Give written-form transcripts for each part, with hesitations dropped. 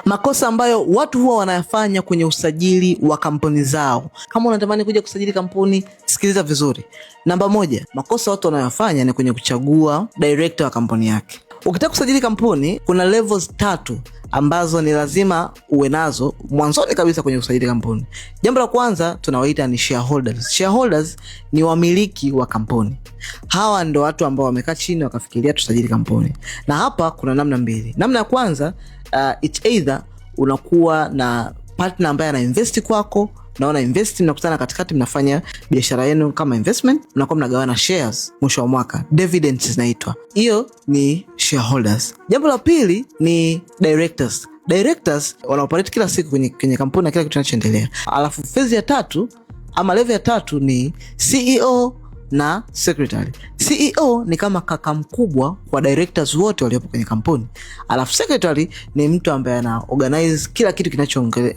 Makosa ambayo watu huwa wanayafanya kwenye usajili wa kampuni zao. Kama unatamani kuja kusajili kampuni, sikiliza vizuri. Namba 1, makosa watu wanayofanya ni kwenye kuchagua director wa kampuni yake. Ukitaka kusajili kampuni, kuna levels 3 ambazo ni lazima uwe nazo mwanzoni kabisa kwenye kusajili kampuni. Jambo la kwanza tunawaita ni shareholders. Shareholders ni wamiliki wa kampuni. Hawa ndio watu ambao wamekaa chini wakafikiria tusajili kampuni. Na hapa kuna namna mbili. Namna ya kwanza, it's either unakuwa na partner ambaye ana invest kwako, na una invest, mnakutana katikati, mnafanya biashara yenu kama investment, mnakuwa mnagawana shares mwisho wa mwaka, dividends zinaitwa. Hiyo ni shareholders. Jambo la pili ni directors. Directors wanaoperate kila siku kwenye kampuni na kila kitu kinachoendelea. Alafu phase ya 3 ama level ya 3 ni CEO na secretary. CEO ni kama kaka mkubwa kwa directors wote waliopo kwenye kampuni. Alafu secretary ni mtu ambaye ana organize kila kitu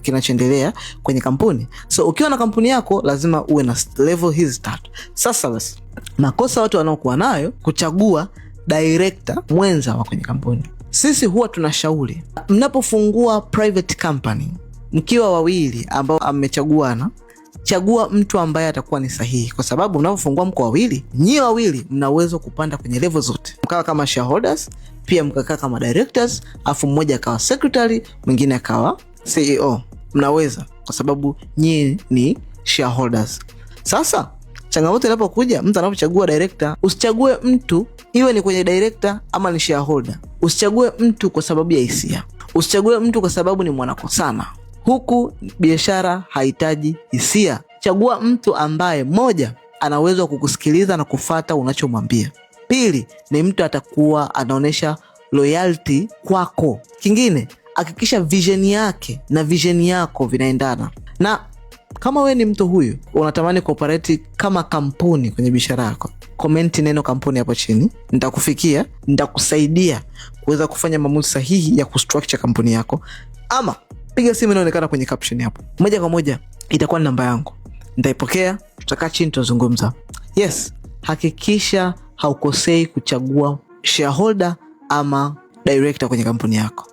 kinachoendelea kwenye kampuni. So ukiwa na kampuni yako lazima uwe na level hizi 3. Sasa basi, makosa watu wanaokuwa nayo kuchagua director mwenza wa kwenye kampuni. Sisi huwa tunashauri mnapofungua private company, mkiwa wawili ambao amechaguana, chagua mtu ambaye atakuwa ni sahihi, kwa sababu mnapofungua mko wawili, nyie wawili mna uwezo kupanda kwenye level zote. Mkawa kama shareholders, pia mkakaa kama directors, afu mmoja akawa secretary, mwingine akawa CEO. Mnaweza, kwa sababu nyie ni shareholders. Sasa changamoto inapokuja, mtu anapochagua director, usichague mtu iwe ni kwenye director ama ni shareholder. Usichague mtu kwa sababu ya hisia. Usichague mtu kwa sababu ni mwanakosana. Huku biashara haitaji hisia. Chagua mtu ambaye, moja, ana uwezo wa kukusikiliza na kufuata unachomwambia. Pili, ni mtu atakuwa anaonesha loyalty kwako. Kingine, hakikisha vision yake na vision yako vinaendana. Na kama wewe ni mtu huyu, unatamani cooperate kama kampuni kwenye biashara yako, comment neno kampuni hapo chini. Nitakufikia, nitakusaidia kuweza kufanya maamuzi sahihi ya kustructure kampuni yako. Ama piga simu inaonekana kwenye caption hapo. Moja kwa moja itakuwa namba yangu. Nitaipokea, tutakaa chini tuzungumza. Yes, hakikisha haukosei kuchagua shareholder ama director kwenye kampuni yako.